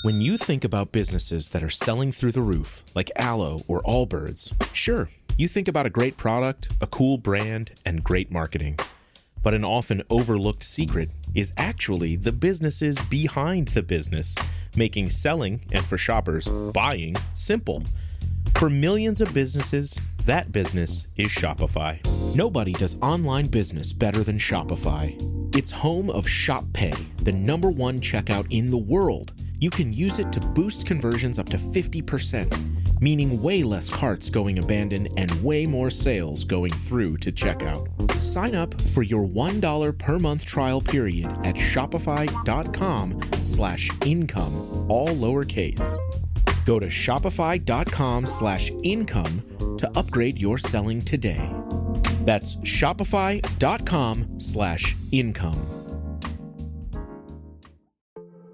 When you think about businesses that are selling through the roof, like Aloe or Allbirds, sure, you think about a great product, a cool brand, and great marketing. But an often overlooked secret is actually the businesses behind the business, making selling, and for shoppers, buying, simple. For millions of businesses, that business is Shopify. Nobody does online business better than Shopify. It's home of Shop Pay, the #1 checkout in the world. You can use it to boost conversions up to 50%, meaning way less carts going abandoned and way more sales going through to checkout. Sign up for your $1 per month trial period at shopify.com/income, all lowercase. Go to shopify.com/income to upgrade your selling today. That's shopify.com/income.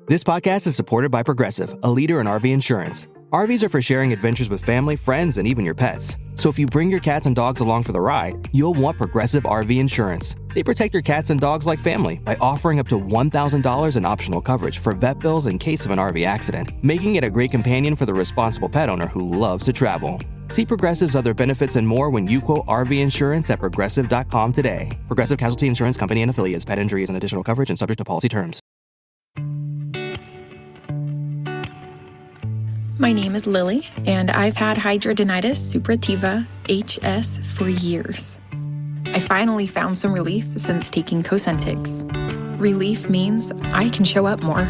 This podcast is supported by Progressive, a leader in RV insurance. RVs are for sharing adventures with family, friends, and even your pets. So if you bring your cats and dogs along for the ride, you'll want Progressive RV insurance. They protect your cats and dogs like family by offering up to $1,000 in optional coverage for vet bills in case of an RV accident, making it a great companion for the responsible pet owner who loves to travel. See Progressive's other benefits and more when you quote RV insurance at Progressive.com today. Progressive Casualty Insurance Company and Affiliates. Pet injury is an additional coverage and subject to policy terms. My name is Lily, and I've had hidradenitis suppurativa, HS, for years. I finally found some relief since taking Cosentyx. Relief means I can show up more.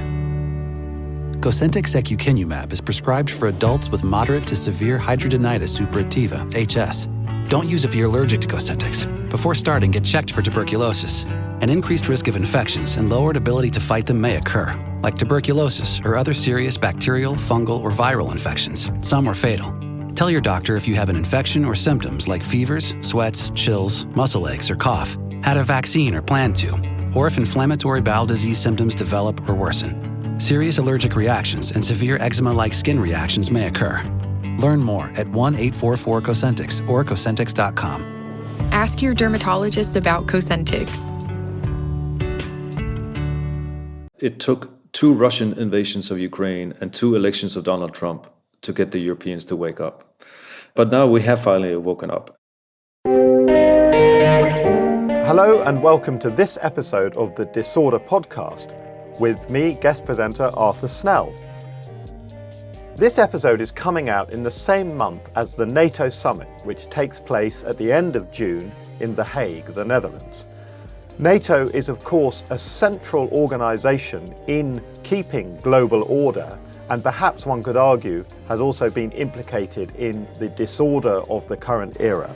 Cosentyx secukinumab is prescribed for adults with moderate to severe hidradenitis suppurativa, HS. Don't use if you're allergic to Cosentyx. Before starting, get checked for tuberculosis. An increased risk of infections and lowered ability to fight them may occur, like tuberculosis or other serious bacterial, fungal, or viral infections. Some are fatal. Tell your doctor if you have an infection or symptoms like fevers, sweats, chills, muscle aches, or cough, had a vaccine or plan to, or if inflammatory bowel disease symptoms develop or worsen. Serious allergic reactions and severe eczema-like skin reactions may occur. Learn more at 1-844-COSENTYX or Cosentyx.com. Ask your dermatologist about Cosentyx. It took 2 Russian invasions of Ukraine and 2 elections of Donald Trump to get the Europeans to wake up. But now we have finally woken up. Hello and welcome to this episode of the Disorder Podcast with me, guest presenter Arthur Snell. This episode is coming out in the same month as the NATO summit, which takes place at the end of June in The Hague, the Netherlands. NATO is, of course, a central organisation in keeping global order, and perhaps one could argue has also been implicated in the disorder of the current era.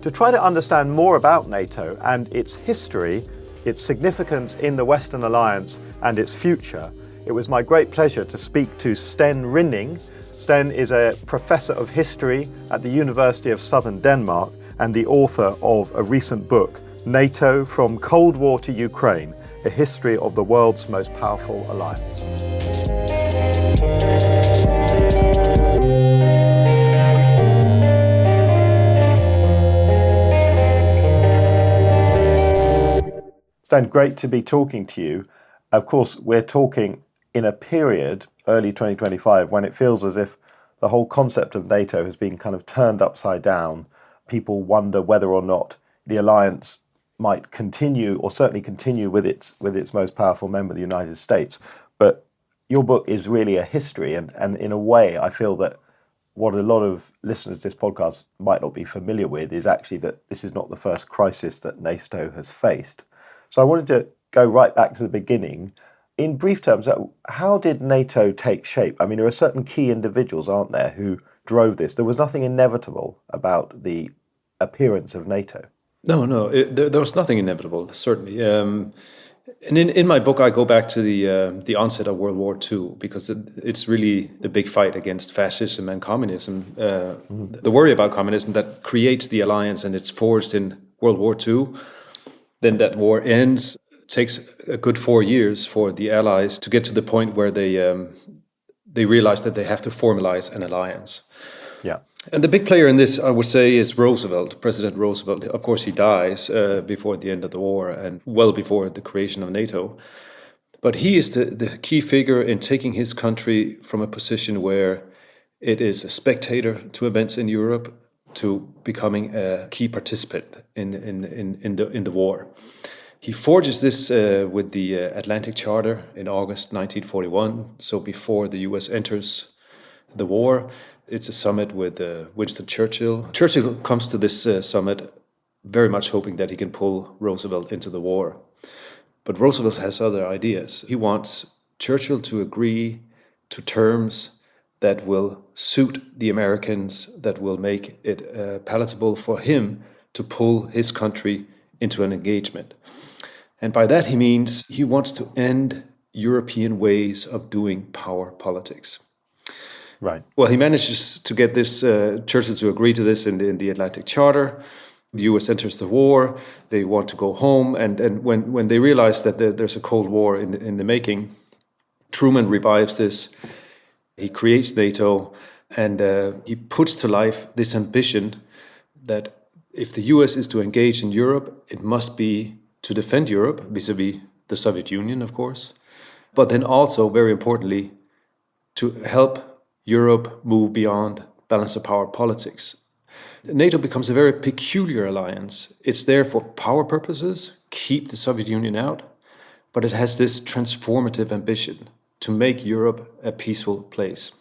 To try to understand more about NATO and its history, its significance in the Western Alliance and its future, it was my great pleasure to speak to Sten Rynning. Sten is a professor of history at the University of Southern Denmark and the author of a recent book, NATO from Cold War to Ukraine, a history of the world's most powerful alliance. Sten, great to be talking to you. Of course, we're talking in a period, early 2025, when it feels as if the whole concept of NATO has been kind of turned upside down. People wonder whether or not the alliance might continue, or certainly continue with its most powerful member, the United States. But your book is really a history, and in a way, I feel that what a lot of listeners to this podcast might not be familiar with is actually that this is not the first crisis that NATO has faced. So I wanted to go right back to the beginning. In brief terms, how did NATO take shape? I mean, there are certain key individuals, aren't there, who drove this. There was nothing inevitable about the appearance of NATO. No, there was nothing inevitable, certainly. And in my book, I go back to the onset of World War II, because it's really the big fight against fascism and communism, the worry about communism that creates the alliance, and it's forged in World War II. Then that war ends. It takes a good 4 years for the Allies to get to the point where they realize that they have to formalize an alliance. Yeah. And the big player in this, I would say, is Roosevelt, President Roosevelt. Of course, he dies before the end of the war and well before the creation of NATO. But he is the key figure in taking his country from a position where it is a spectator to events in Europe to becoming a key participant in the war. He forges this with the Atlantic Charter in August 1941, so before the US enters the war. It's a summit with Winston Churchill. Churchill comes to this summit very much hoping that he can pull Roosevelt into the war. But Roosevelt has other ideas. He wants Churchill to agree to terms that will suit the Americans, that will make it palatable for him to pull his country into an engagement. And by that he means he wants to end European ways of doing power politics. Right. Well, he manages to get this Churchill to agree to this in the Atlantic Charter. The US enters the war. They want to go home. And when they realize that there's a Cold War in the making, Truman revives this. He creates NATO, and he puts to life this ambition that if the US is to engage in Europe, it must be to defend Europe vis-a-vis the Soviet Union, of course, but then also, very importantly, to help Europe move beyond balance of power politics. NATO becomes a very peculiar alliance. It's there for power purposes, keep the Soviet Union out, but it has this transformative ambition to make Europe a peaceful place.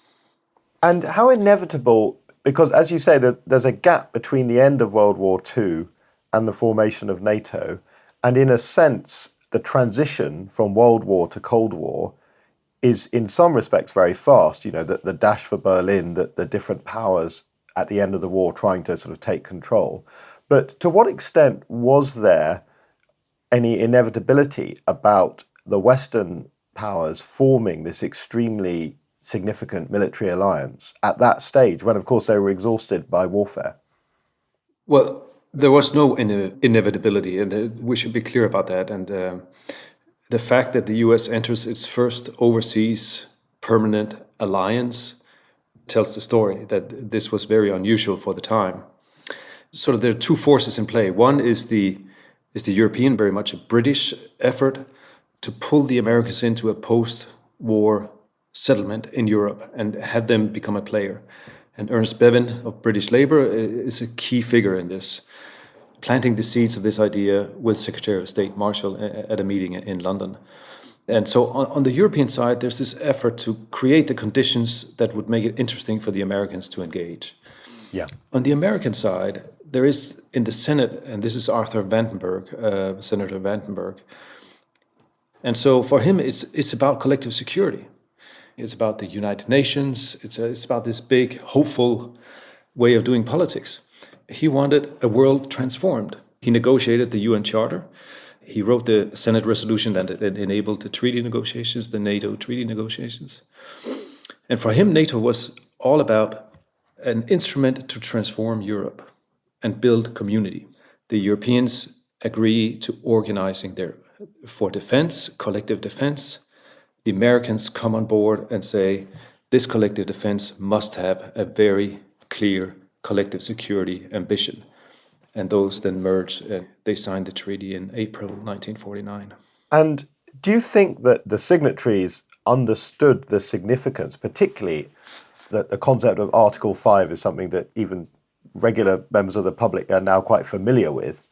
And how inevitable, because as you say, that there's a gap between the end of World War II and the formation of NATO, and in a sense, the transition from World War to Cold War is in some respects very fast. You know, the dash for Berlin, the different powers at the end of the war trying to sort of take control. But to what extent was there any inevitability about the Western powers forming this extremely significant military alliance at that stage when, of course, they were exhausted by warfare? Well, there was no inevitability, and we should be clear about that. And the fact that the US enters its first overseas permanent alliance tells the story that this was very unusual for the time. So there are two forces in play. One is the European, very much a British effort to pull the Americans into a post-war settlement in Europe and have them become a player. And Ernest Bevin of British Labour is a key figure in this, planting the seeds of this idea with Secretary of State Marshall at a meeting in London. And so on the European side, there's this effort to create the conditions that would make it interesting for the Americans to engage. Yeah. On the American side, there is in the Senate, and this is Arthur Vandenberg, Senator Vandenberg. And so for him, it's about collective security. It's about the United Nations. It's about this big, hopeful way of doing politics. He wanted a world transformed. He negotiated the UN Charter. He wrote the Senate resolution that enabled the treaty negotiations, the NATO treaty negotiations. And for him, NATO was all about an instrument to transform Europe and build community. The Europeans agree to organizing for defense, collective defense. The Americans come on board and say, this collective defense must have a very clear collective security ambition. And those then merged and they signed the treaty in April 1949. And do you think that the signatories understood the significance, particularly that the concept of Article 5 is something that even regular members of the public are now quite familiar with?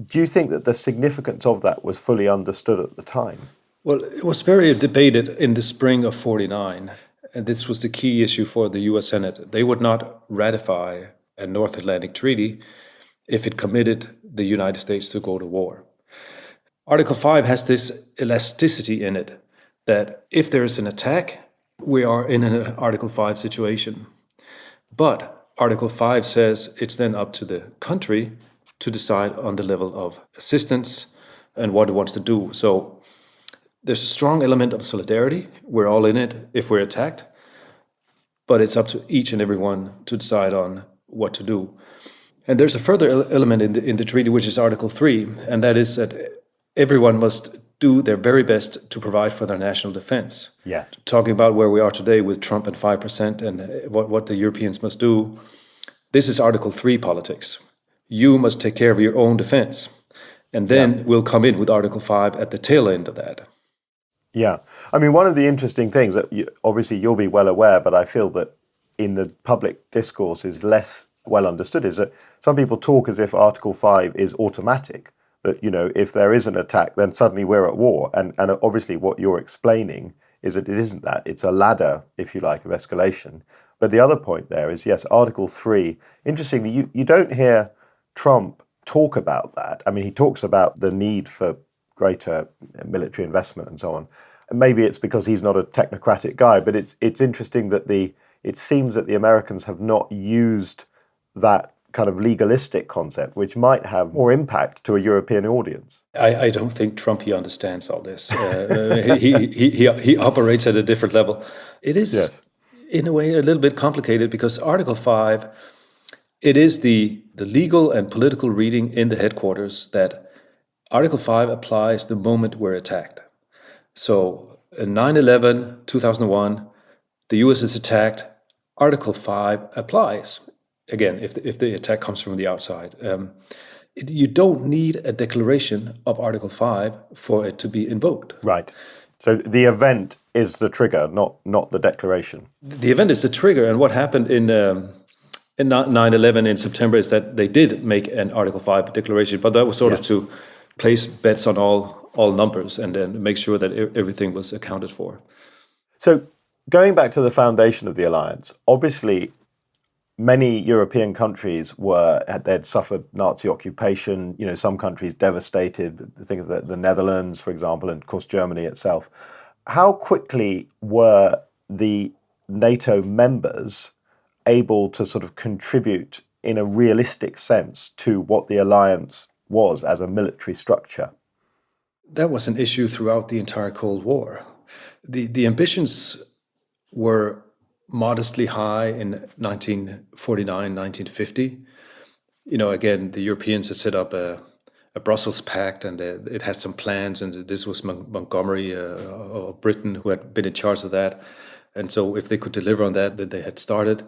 Do you think that the significance of that was fully understood at the time? Well, it was very debated in the spring of 49. And this was the key issue for the US Senate. They would not ratify a North Atlantic Treaty if it committed the United States to go to war. Article 5 has this elasticity in it that if there is an attack, we are in an Article 5 situation. But Article 5 says it's then up to the country to decide on the level of assistance and what it wants to do. So there's a strong element of solidarity. We're all in it if we're attacked. But it's up to each and every one to decide on what to do. And there's a further element in the treaty, which is Article 3, and that is that everyone must do their very best to provide for their national defense. Yes. Talking about where we are today with Trump and 5% and what the Europeans must do, this is Article 3 politics. You must take care of your own defense. And then we'll come in with Article 5 at the tail end of that. Yeah. I mean, one of the interesting things that obviously you'll be well aware, but I feel that in the public discourse is less well understood, is that some people talk as if Article 5 is automatic, that, if there is an attack, then suddenly we're at war. And obviously what you're explaining is that it isn't that. It's a ladder, if you like, of escalation. But the other point there is, yes, Article 3, interestingly, you don't hear Trump talk about that. I mean, he talks about the need for greater military investment and so on. And maybe it's because he's not a technocratic guy, but it's interesting that it seems that the Americans have not used that kind of legalistic concept, which might have more impact to a European audience. I don't think Trump, he understands all this. He operates at a different level. It is, yes, in a way, a little bit complicated because Article 5, it is the legal and political reading in the headquarters that Article 5 applies the moment we're attacked. So, in 9/11, 2001, the US is attacked, Article 5 applies. Again, if the attack comes from the outside. You don't need a declaration of Article 5 for it to be invoked. Right. So the event is the trigger, not the declaration. The event is the trigger, and what happened in 9/11 in September is that they did make an Article 5 declaration, but that was sort of to place bets on all numbers and then make sure that everything was accounted for. So going back to the foundation of the alliance, obviously many European countries they'd suffered Nazi occupation, some countries devastated. Think of the Netherlands, for example, and of course Germany itself. How quickly were the NATO members able to sort of contribute in a realistic sense to what the alliance was as a military structure? That was an issue throughout the entire Cold War. The ambitions were modestly high in 1949, 1950. Again, the Europeans had set up a Brussels Pact, and it had some plans, and this was Montgomery of Britain who had been in charge of that. And so if they could deliver on that they had started.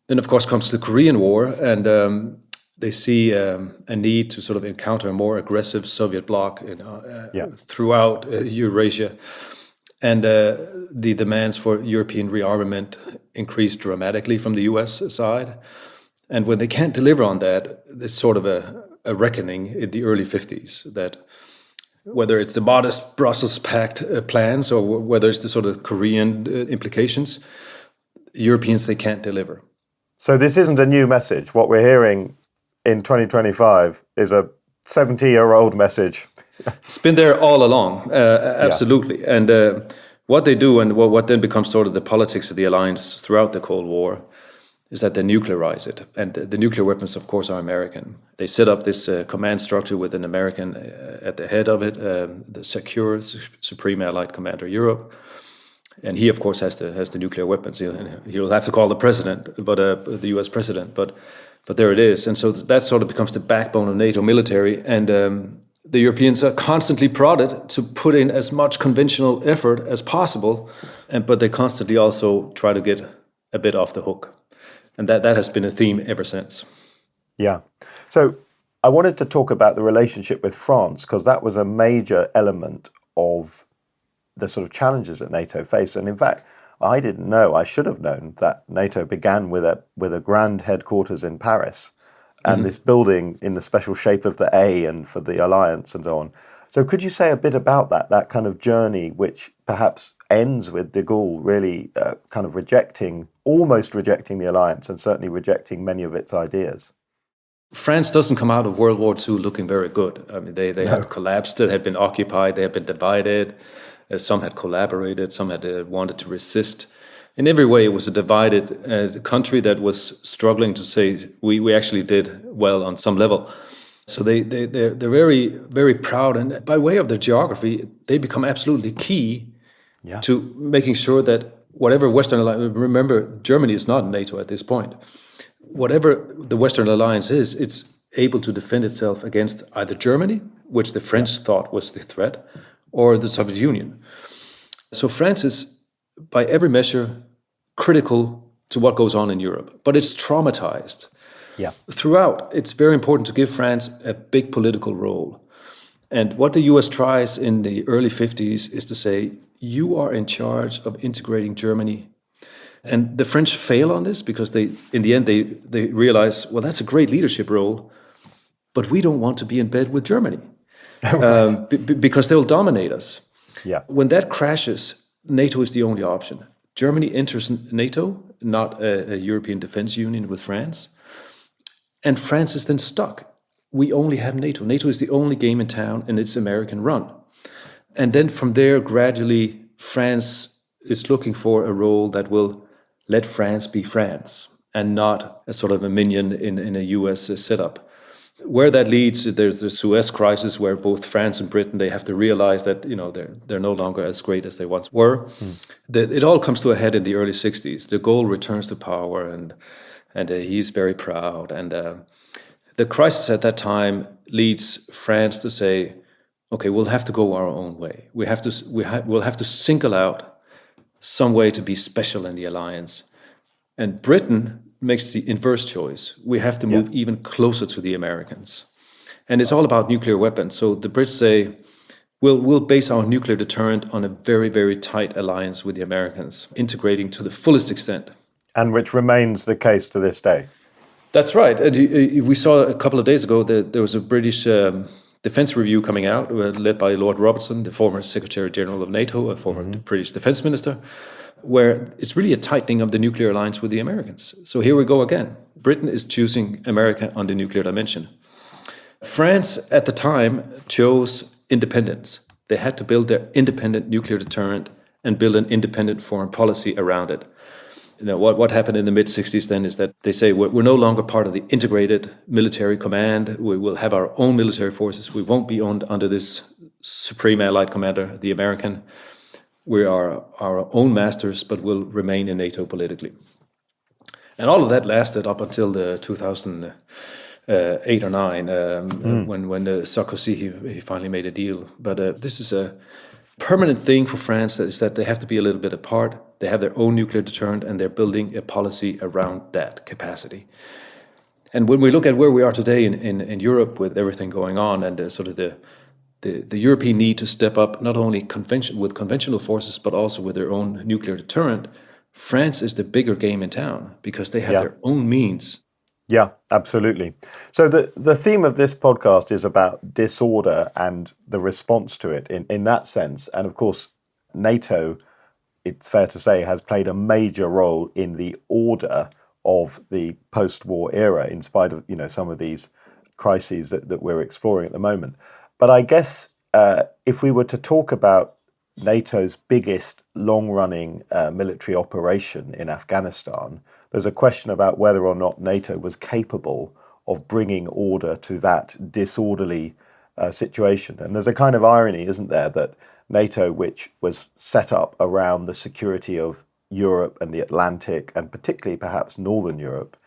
Then, of course, comes the Korean War, and they see a need to sort of encounter a more aggressive Soviet bloc throughout Eurasia. And the demands for European rearmament increased dramatically from the US side. And when they can't deliver on that, there's sort of a reckoning in the early 50s that whether it's the modest Brussels Pact plans or whether it's the sort of Korean implications, Europeans, they can't deliver. So this isn't a new message. What we're hearing in 2025 is a 70-year-old message. It's been there all along, absolutely. Yeah. And what they do and what then becomes sort of the politics of the alliance throughout the Cold War is that they nuclearize it. And the nuclear weapons, of course, are American. They set up this command structure with an American at the head of it, the secure Supreme Allied Commander Europe. And he, of course, has the nuclear weapons. He'll have to call the president, but the U.S. president. But there it is. And so that sort of becomes the backbone of NATO military. And the Europeans are constantly prodded to put in as much conventional effort as possible, but they constantly also try to get a bit off the hook. And that has been a theme ever since. Yeah. So I wanted to talk about the relationship with France, because that was a major element of the sort of challenges that NATO faced. And in fact, I should have known that NATO began with a grand headquarters in Paris, and this building in the special shape of the A and for the alliance and so on. So could you say a bit about that kind of journey, which perhaps ends with de Gaulle really kind of almost rejecting the alliance and certainly rejecting many of its ideas? France doesn't come out of World War II looking very good. I mean, they had collapsed, they had been occupied, they had been divided. Some had collaborated, some had wanted to resist. In every way, it was a divided country that was struggling to say we actually did well on some level. So they're very, very proud, and by way of their geography, they become absolutely key to making sure that whatever Western alliance, remember, Germany is not in NATO at this point. Whatever the Western alliance is, it's able to defend itself against either Germany, which the French thought was the threat, or the Soviet Union. So France is, by every measure, critical to what goes on in Europe, but it's traumatized. Yeah. Throughout, it's very important to give France a big political role. And what the US tries in the early 50s is to say, you are in charge of integrating Germany. And the French fail on this because in the end, they realize, well, that's a great leadership role, but we don't want to be in bed with Germany because they'll dominate us. Yeah. When that crashes, NATO is the only option. Germany enters NATO, not a European Defense Union with France. And France is then stuck. We only have NATO. NATO is the only game in town, and it's American run. And then from there, gradually, France is looking for a role that will let France be France and not a sort of a minion in a US setup. Where that leads, there's the Suez crisis where both France and Britain, they have to realize that, they're no longer as great as they once were. It all comes to a head in the early 60s. De Gaulle returns to power and he's very proud. And the crisis at that time leads France to say, okay, we'll have to go our own way. We'll have to single out some way to be special in the alliance. And Britain makes the inverse choice. We have to move even closer to the Americans. And it's all about nuclear weapons. So the Brits say, we'll base our nuclear deterrent on a very, very tight alliance with the Americans, integrating to the fullest extent. And which remains the case to this day. That's right. We saw a couple of days ago that there was a British defense review coming out, led by Lord Robertson, the former Secretary General of NATO, a former British defense minister, where it's really a tightening of the nuclear alliance with the Americans. So here we go again. Britain is choosing America on the nuclear dimension. France, at the time, chose independence. They had to build their independent nuclear deterrent and build an independent foreign policy around it. What happened in the mid-60s then is that they say we're no longer part of the integrated military command. We will have our own military forces. We won't be owned under this supreme allied commander, the American. We are our own masters, but will remain in NATO politically. And all of that lasted up until the 2008 or 9, when Sarkozy he finally made a deal. But this is a permanent thing for France, is that they have to be a little bit apart. They have their own nuclear deterrent, and they're building a policy around that capacity. And when we look at where we are today in Europe with everything going on and the European need to step up not only with conventional forces, but also with their own nuclear deterrent, France is the bigger game in town because they have their own means. Yeah, absolutely. So the theme of this podcast is about disorder and the response to it in that sense. And of course, NATO, it's fair to say, has played a major role in the order of the post-war era, in spite of some of these crises that we're exploring at the moment. But I guess if we were to talk about NATO's biggest long-running military operation in Afghanistan, there's a question about whether or not NATO was capable of bringing order to that disorderly situation. And there's a kind of irony, isn't there, that NATO, which was set up around the security of Europe and the Atlantic, and particularly perhaps Northern Europe,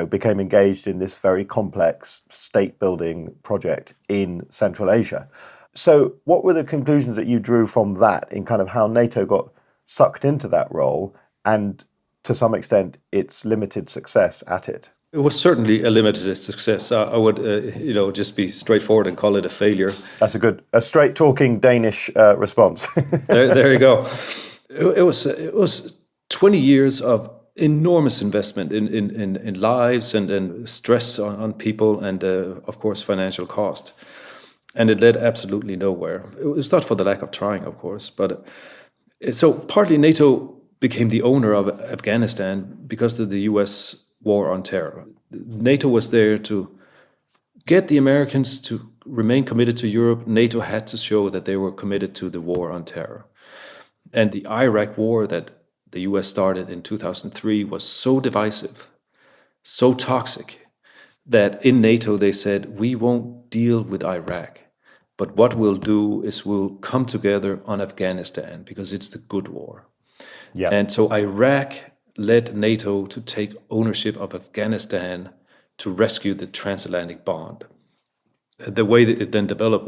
became engaged in this very complex state-building project in Central Asia. So what were the conclusions that you drew from that in kind of how NATO got sucked into that role and, to some extent, its limited success at it? It was certainly a limited success. I would, just be straightforward and call it a failure. That's a straight-talking Danish response. there you go. It was 20 years of enormous investment in lives and stress on people and, of course, financial cost. And it led absolutely nowhere. It was not for the lack of trying, of course. But so partly NATO became the owner of Afghanistan because of the US war on terror. NATO was there to get the Americans to remain committed to Europe. NATO had to show that they were committed to the war on terror. And the Iraq war that the US started in 2003 was so divisive, so toxic, that in NATO they said, we won't deal with Iraq, but what we'll do is we'll come together on Afghanistan because it's the good war. Yeah. And so Iraq led NATO to take ownership of Afghanistan to rescue the transatlantic bond. The way that it then developed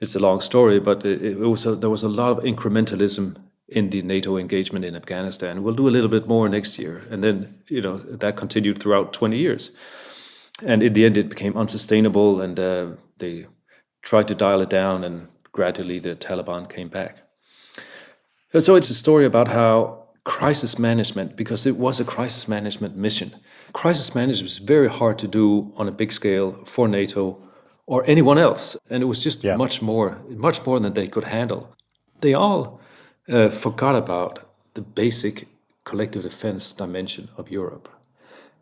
it's a long story, but there was a lot of incrementalism in the NATO engagement in Afghanistan. We'll do a little bit more next year. And then, that continued throughout 20 years. And in the end, it became unsustainable, and they tried to dial it down, and gradually the Taliban came back. So it's a story about how crisis management, because it was a crisis management mission. Crisis management was very hard to do on a big scale for NATO or anyone else. And it was just much more than they could handle. They all forgot about the basic collective defense dimension of Europe.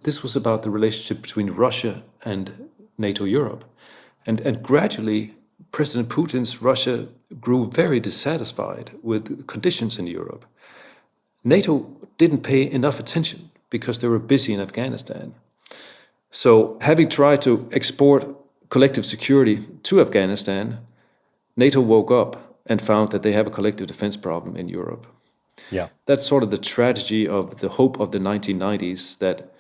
This was about the relationship between Russia and NATO Europe. And gradually, President Putin's Russia grew very dissatisfied with conditions in Europe. NATO didn't pay enough attention because they were busy in Afghanistan. So having tried to export collective security to Afghanistan, NATO woke up and found that they have a collective defense problem in Europe. Yeah. That's sort of the tragedy of the hope of the 1990s, that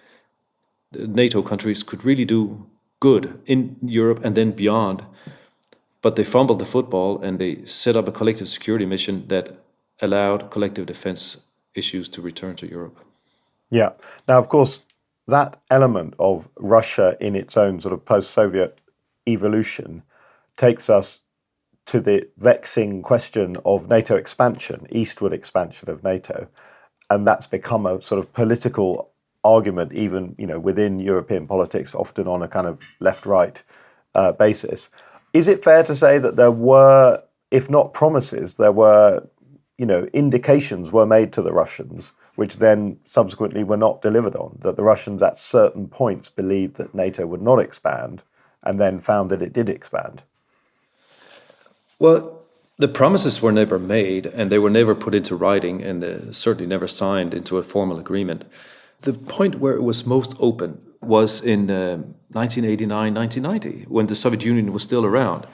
the NATO countries could really do good in Europe and then beyond. But they fumbled the football and they set up a collective security mission that allowed collective defense issues to return to Europe. Yeah. Now, of course, that element of Russia in its own sort of post-Soviet evolution takes us to the vexing question of NATO expansion, eastward expansion of NATO. And that's become a sort of political argument, even, within European politics, often on a kind of left-right basis. Is it fair to say that there were, if not promises, there were, indications were made to the Russians, which then subsequently were not delivered on, that the Russians at certain points believed that NATO would not expand and then found that it did expand? Well, the promises were never made, and they were never put into writing, and certainly never signed into a formal agreement. The point where it was most open was in 1989, 1990, when the Soviet Union was still around,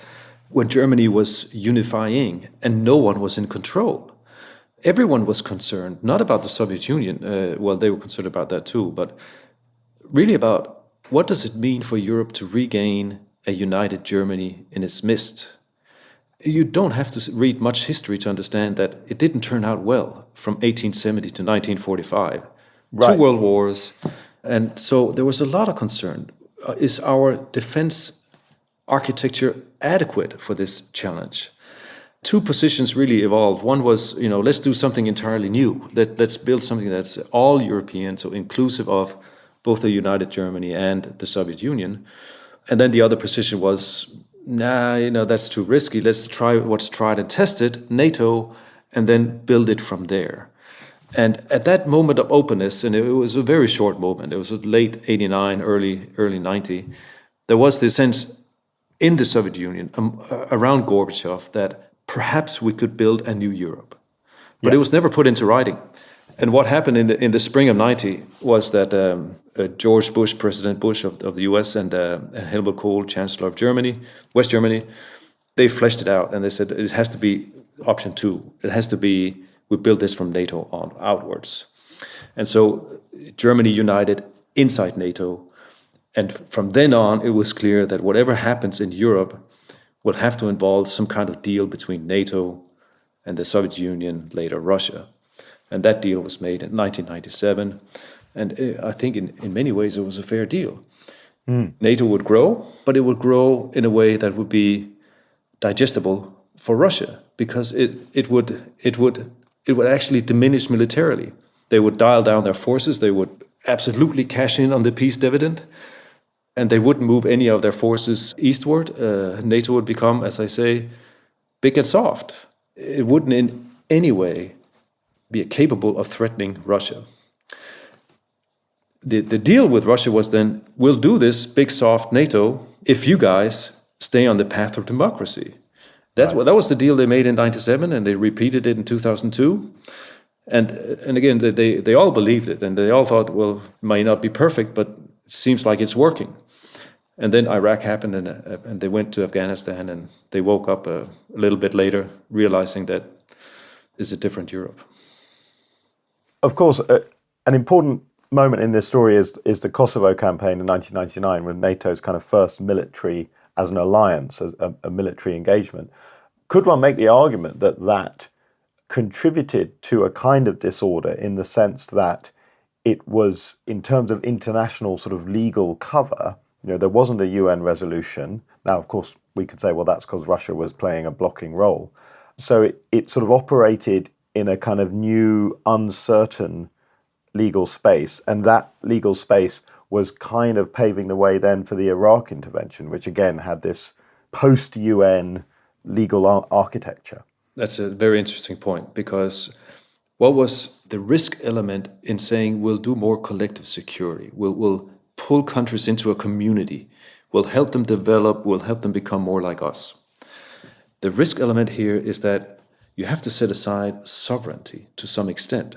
when Germany was unifying and no one was in control. Everyone was concerned, not about the Soviet Union, well, they were concerned about that too, but really about what does it mean for Europe to regain a united Germany in its midst. You don't have to read much history to understand that it didn't turn out well from 1870 to 1945. Right. 2 world wars. And so there was a lot of concern. Is our defense architecture adequate for this challenge? 2 positions really evolved. One was, let's do something entirely new. Let's build something that's all European, so inclusive of both the united Germany and the Soviet Union. And then the other position was, that's too risky. Let's try what's tried and tested, NATO, and then build it from there. And at that moment of openness, and it was a very short moment, it was late 89, early 90, there was this sense in the Soviet Union, around Gorbachev, that perhaps we could build a new Europe. But it was never put into writing. And what happened in the spring of 90 was that George Bush, President Bush of the US, and Helmut Kohl, Chancellor of Germany, West Germany, they fleshed it out, and they said it has to be option 2. It has to be, we build this from NATO on outwards. And so Germany united inside NATO. And from then on, it was clear that whatever happens in Europe will have to involve some kind of deal between NATO and the Soviet Union, later Russia. And that deal was made in 1997. And I think in many ways it was a fair deal. NATO would grow, but it would grow in a way that would be digestible for Russia, because it would actually diminish militarily. They would dial down their forces. They would absolutely cash in on the peace dividend, and they wouldn't move any of their forces eastward. NATO would become, as I say, big and soft. It wouldn't in any way be capable of threatening Russia. The deal with Russia was then, we'll do this big soft NATO if you guys stay on the path of democracy. That was the deal they made in 97, and they repeated it in 2002. And again, they all believed it, and they all thought, well, it might not be perfect, but it seems like it's working. And then Iraq happened, and they went to Afghanistan, and they woke up a little bit later, realizing that it's a different Europe. Of course, an important moment in this story is the Kosovo campaign in 1999, when NATO's kind of first military, as an alliance, a military engagement. Could one make the argument that contributed to a kind of disorder, in the sense that it was, in terms of international sort of legal cover, there wasn't a UN resolution. Now, of course, we could say, well, that's because Russia was playing a blocking role. So it sort of operated in a kind of new, uncertain legal space, and that legal space was kind of paving the way then for the Iraq intervention, which again had this post-UN legal architecture. That's a very interesting point, because what was the risk element in saying we'll do more collective security, we'll pull countries into a community, we'll help them develop, we'll help them become more like us. The risk element here is that you have to set aside sovereignty to some extent,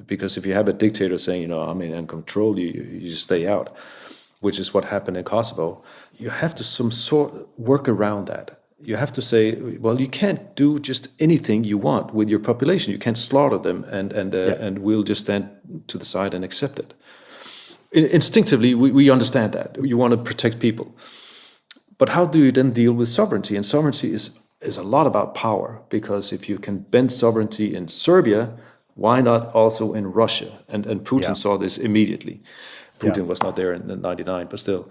because if you have a dictator saying, I'm in control, you just stay out, which is what happened in Kosovo, you have to some sort work around that. You have to say, well, you can't do just anything you want with your population. You can't slaughter them, and we'll just stand to the side and accept it. Instinctively, we understand that. You want to protect people. But how do you then deal with sovereignty? And sovereignty is a lot about power, because if you can bend sovereignty in Serbia, why not also in Russia? And Putin saw this immediately. Putin was not there in 1999, but still.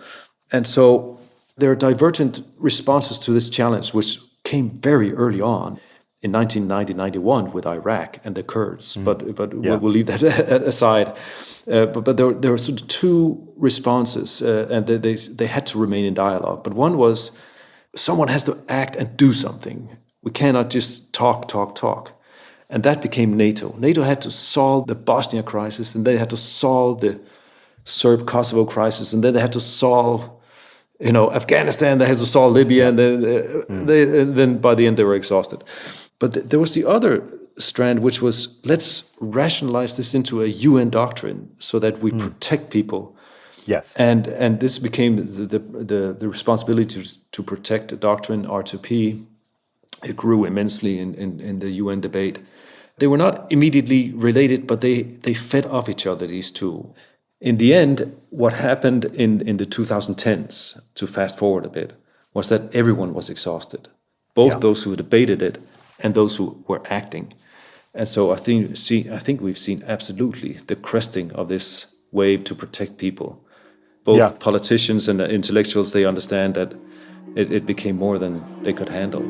And so there are divergent responses to this challenge, which came very early on in 1990-91 with Iraq and the Kurds. But we'll leave that aside. But there were sort of two responses, and they had to remain in dialogue. But one was, someone has to act and do something. We cannot just talk. And that became NATO. NATO had to solve the Bosnia crisis, and they had to solve the Serb-Kosovo crisis, and then they had to solve Afghanistan, they had to solve Libya, and then by the end they were exhausted. But there was the other strand, which was, let's rationalize this into a UN doctrine so that we protect people. Yes. And this became the responsibility to protect the doctrine, R2P. It grew immensely in the UN debate. They were not immediately related, but they fed off each other, these two. In the end, what happened in the 2010s, to fast forward a bit, was that everyone was exhausted. Both those who debated it and those who were acting. And so I think we've seen absolutely the cresting of this wave to protect people. Both politicians and intellectuals, they understand that it became more than they could handle.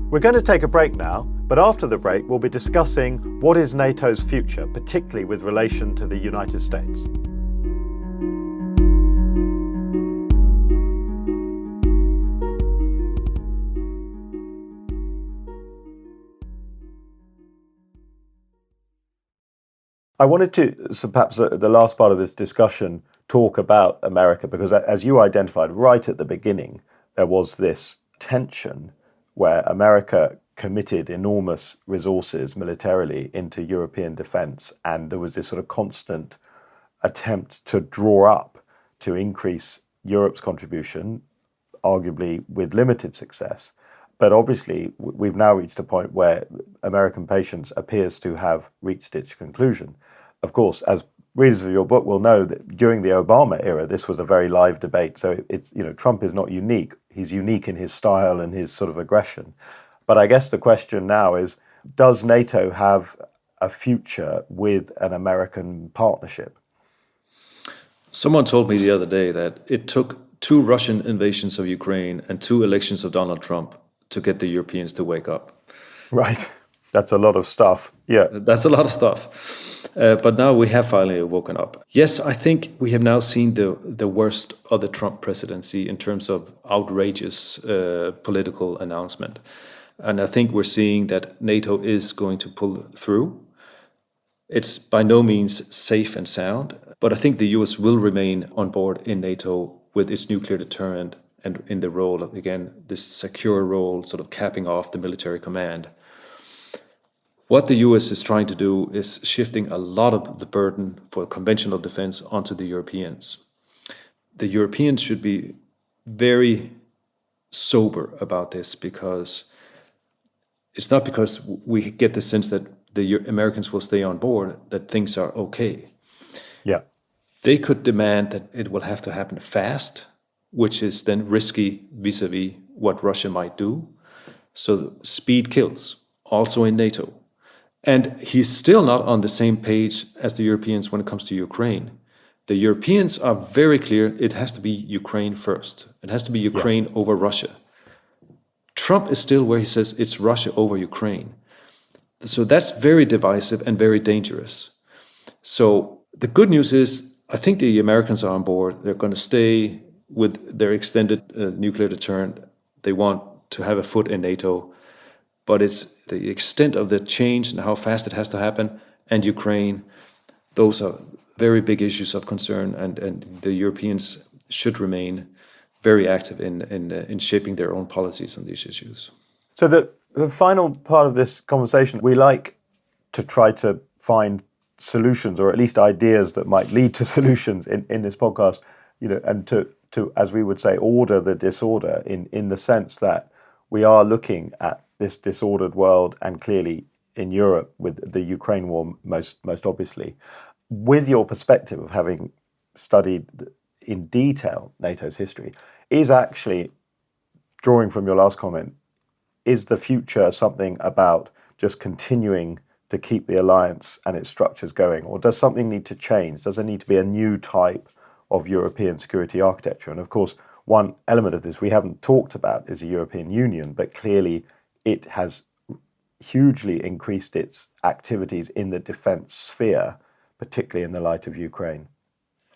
We're going to take a break now, but after the break we'll be discussing what is NATO's future, particularly with relation to the United States. I wanted to, so perhaps the last part of this discussion, talk about America, because as you identified right at the beginning, there was this tension where America committed enormous resources militarily into European defense, and there was this sort of constant attempt to draw up to increase Europe's contribution, arguably with limited success. But obviously, we've now reached a point where American patience appears to have reached its conclusion. Of course, as readers of your book will know, that during the Obama era, this was a very live debate. So it's, Trump is not unique. He's unique in his style and his sort of aggression. But I guess the question now is, does NATO have a future with an American partnership? Someone told me the other day that it took 2 Russian invasions of Ukraine and 2 elections of Donald Trump to get the Europeans to wake up. Right. That's a lot of stuff. Yeah. That's a lot of stuff. But now we have finally woken up. Yes, I think we have now seen the worst of the Trump presidency in terms of outrageous political announcement. And I think we're seeing that NATO is going to pull through. It's by no means safe and sound, but I think the US will remain on board in NATO with its nuclear deterrent and in the role of, again, this secure role, sort of capping off the military command. What the US is trying to do is shifting a lot of the burden for conventional defense onto the Europeans. The Europeans should be very sober about this, because it's not because we get the sense that the Americans will stay on board that things are okay. Yeah. They could demand that it will have to happen fast, which is then risky vis-a-vis what Russia might do. So speed kills, also in NATO. And he's still not on the same page as the Europeans when it comes to Ukraine. The Europeans are very clear, it has to be Ukraine first. It has to be Ukraine over Russia. Trump is still where he says it's Russia over Ukraine. So that's very divisive and very dangerous. So the good news is, I think the Americans are on board. They're going to stay with their extended nuclear deterrent. They want to have a foot in NATO. But it's the extent of the change and how fast it has to happen, and Ukraine, those are very big issues of concern, and the Europeans should remain very active in shaping their own policies on these issues. So the final part of this conversation, we like to try to find solutions, or at least ideas that might lead to solutions in this podcast, and to, as we would say, order the disorder in the sense that we are looking at this disordered world, and clearly in Europe with the Ukraine war most obviously. With your perspective of having studied in detail NATO's history, is actually, drawing from your last comment, is the future something about just continuing to keep the alliance and its structures going, or does something need to change? Does there need to be a new type of European security architecture? And of course, one element of this we haven't talked about is the European Union, but clearly it has hugely increased its activities in the defence sphere, particularly in the light of Ukraine.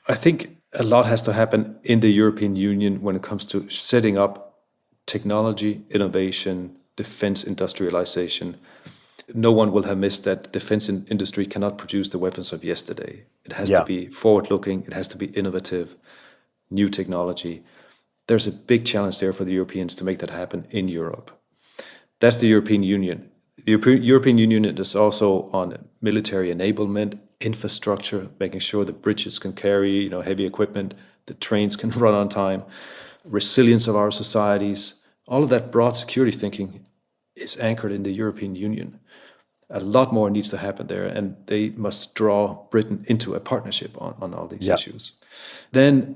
I think a lot has to happen in the European Union when it comes to setting up technology, innovation, defense industrialization. No one will have missed that defense industry cannot produce the weapons of yesterday. It has to be forward-looking, it has to be innovative, new technology. There's a big challenge there for the Europeans to make that happen in Europe. That's the European Union. The European Union is also on military enablement, infrastructure, making sure the bridges can carry heavy equipment, the trains can run on time, resilience of our societies. All of that broad security thinking is anchored in the European Union. A lot more needs to happen there, and they must draw Britain into a partnership on all these issues. Then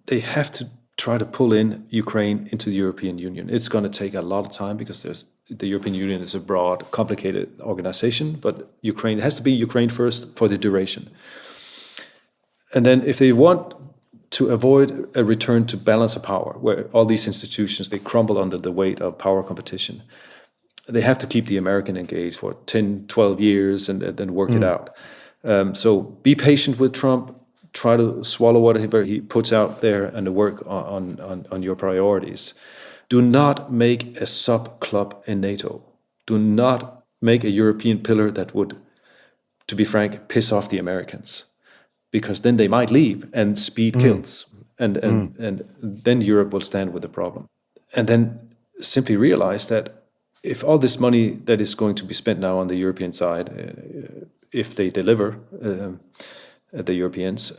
they have to try to pull in Ukraine into the European Union. It's going to take a lot of time because the European Union is a broad, complicated organization, but it has to be Ukraine first for the duration. And then if they want to avoid a return to balance of power, where all these institutions, they crumble under the weight of power competition, they have to keep the American engaged for 10, 12 years and then work it out. So be patient with Trump. Try to swallow whatever he puts out there and work on your priorities. Do not make a sub-club in NATO. Do not make a European pillar that would, to be frank, piss off the Americans. Because then they might leave and speed kills. And then Europe will stand with the problem. And then simply realize that if all this money that is going to be spent now on the European side, if they deliver, the Europeans,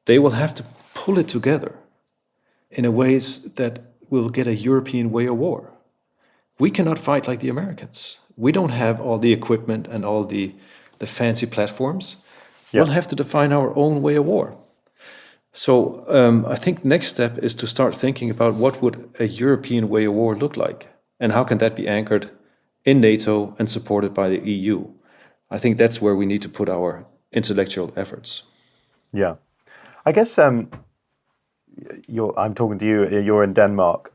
they will have to pull it together in a ways that will get a European way of war. We cannot fight like the Americans. We don't have all the equipment and all the fancy platforms. We'll have to define our own way of war. So I think next step is to start thinking about what would a European way of war look like, and how can that be anchored in NATO and supported by the EU. I think that's where we need to put our intellectual efforts. Yeah. I guess I'm talking to you, you're in Denmark.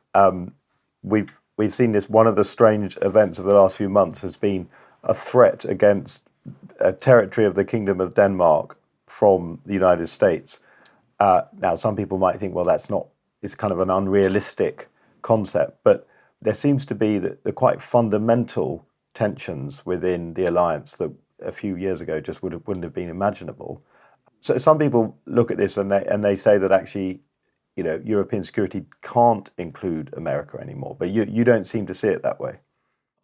We've seen this, one of the strange events of the last few months has been a threat against a territory of the Kingdom of Denmark from the United States. Now, some people might think, well, it's kind of an unrealistic concept, but there seems to be the quite fundamental tensions within the alliance that a few years ago just wouldn't have been imaginable. So some people look at this and they say that actually, European security can't include America anymore. But you don't seem to see it that way.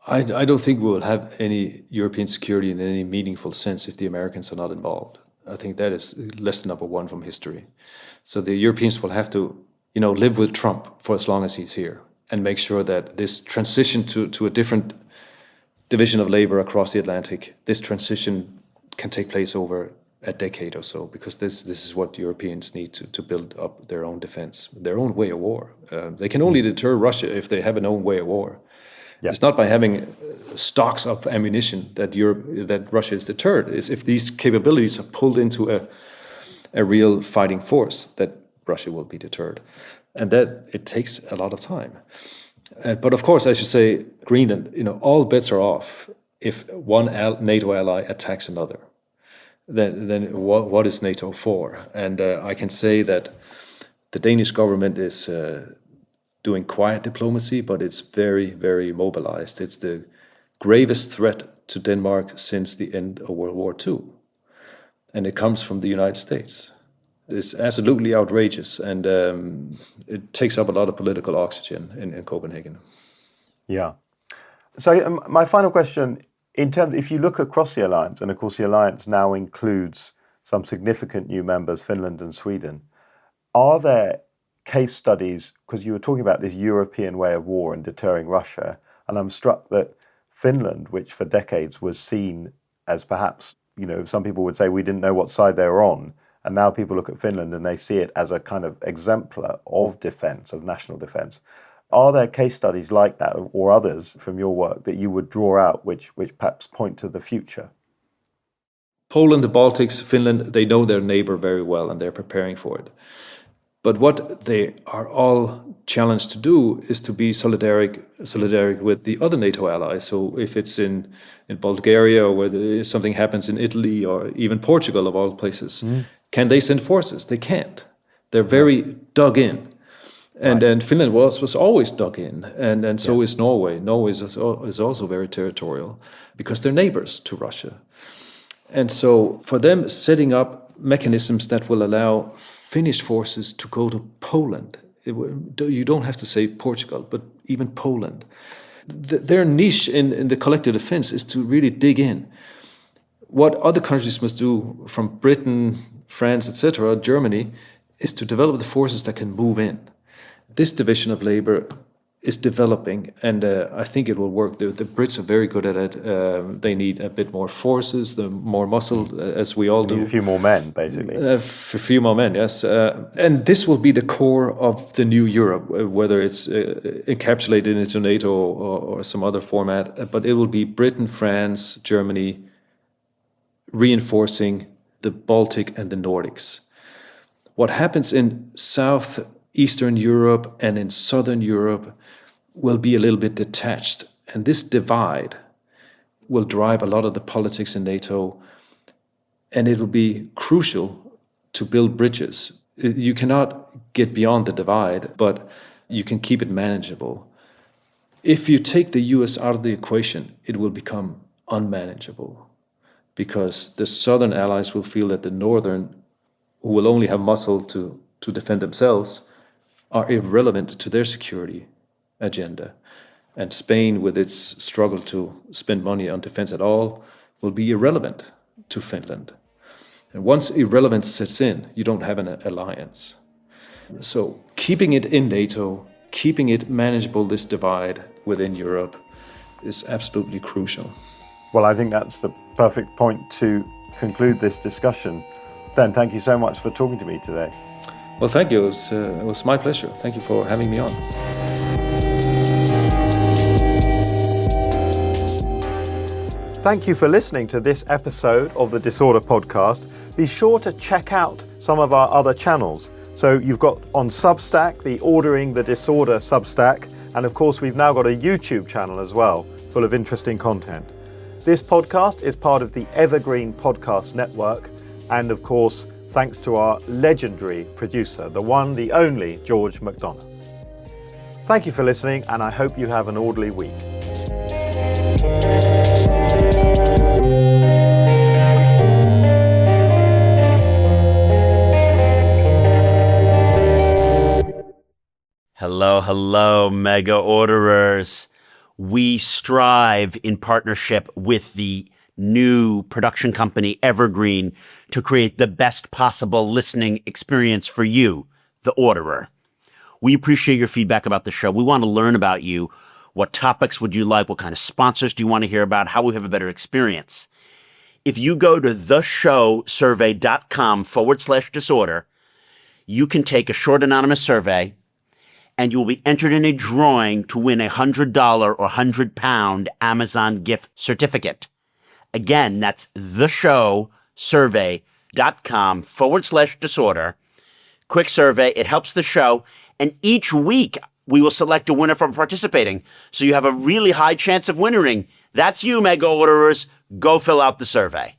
I don't think we will have any European security in any meaningful sense if the Americans are not involved. I think that is lesson number one from history. So the Europeans will have to, live with Trump for as long as he's here and make sure that this transition to a different division of labor across the Atlantic, this transition can take place over a decade or so, because this is what Europeans need to build up their own defense, their own way of war. They can only deter Russia if they have an own way of war. Yeah. It's not by having stocks of ammunition that Russia is deterred. It's if these capabilities are pulled into a real fighting force, that Russia will be deterred. And that it takes a lot of time. But of course, as you say, Greenland, all bets are off if one NATO ally attacks another. Then what is NATO for? And I can say that the Danish government is doing quiet diplomacy, but it's very, very mobilized. It's the gravest threat to Denmark since the end of World War II. And it comes from the United States. It's absolutely outrageous, and it takes up a lot of political oxygen in Copenhagen. Yeah. So my final question, if you look across the alliance, and of course the alliance now includes some significant new members, Finland and Sweden, are there case studies, because you were talking about this European way of war and deterring Russia, and I'm struck that Finland, which for decades was seen as perhaps, some people would say we didn't know what side they were on, and now people look at Finland and they see it as a kind of exemplar of defence, of national defence. Are there case studies like that, or others from your work, that you would draw out which perhaps point to the future? Poland, the Baltics, Finland, they know their neighbor very well and they're preparing for it. But what they are all challenged to do is to be solidaric with the other NATO allies. So if it's in Bulgaria, or where something happens in Italy, or even Portugal, of all places, can they send forces? They can't. They're very dug in. And Finland was always dug in, and so is Norway. Norway is also very territorial because they're neighbors to Russia. And so for them, setting up mechanisms that will allow Finnish forces to go to Poland, you don't have to say Portugal, but even Poland. Their niche in the collective defense is to really dig in. What other countries must do, from Britain, France, etc., Germany, is to develop the forces that can move in. This division of labor is developing, and I think it will work. The Brits are very good at it. They need a bit more forces, the more muscle, as we all do. A few more men, basically. A few more men, yes. And this will be the core of the new Europe, whether it's encapsulated into NATO or some other format. But it will be Britain, France, Germany, reinforcing the Baltic and the Nordics. What happens in Southeastern Europe and in Southern Europe will be a little bit detached. And this divide will drive a lot of the politics in NATO, and it will be crucial to build bridges. You cannot get beyond the divide, but you can keep it manageable. If you take the US out of the equation, it will become unmanageable, because the Southern allies will feel that the Northern, who will only have muscle to defend themselves, are irrelevant to their security agenda. And Spain, with its struggle to spend money on defense at all, will be irrelevant to Finland. And once irrelevance sets in, you don't have an alliance. So keeping it in NATO, keeping it manageable, this divide within Europe, is absolutely crucial. Well, I think that's the perfect point to conclude this discussion. Sten, thank you so much for talking to me today. Well, thank you. It was my pleasure. Thank you for having me on. Thank you for listening to this episode of the Disorder Podcast. Be sure to check out some of our other channels. So you've got on Substack, the Ordering the Disorder Substack, and of course we've now got a YouTube channel as well, full of interesting content. This podcast is part of the Evergreen Podcast Network, and of course, thanks to our legendary producer, the one, the only George McDonough. Thank you for listening, and I hope you have an orderly week. Hello, mega orderers. We strive in partnership with the new production company Evergreen to create the best possible listening experience for you, the orderer. We appreciate your feedback about the show. We want to learn about you. What topics would you like? What kind of sponsors do you want to hear about? How we have a better experience? If you go to theshowsurvey.com/disorder, you can take a short anonymous survey, and you will be entered in a drawing to win a $100 or £100 Amazon gift certificate. Again, that's theshowsurvey.com/disorder. mega.com/disorder. Quick survey. It helps the show. And each week we will select a winner from participating. So you have a really high chance of winning. That's you, mega orderers. Go fill out the survey.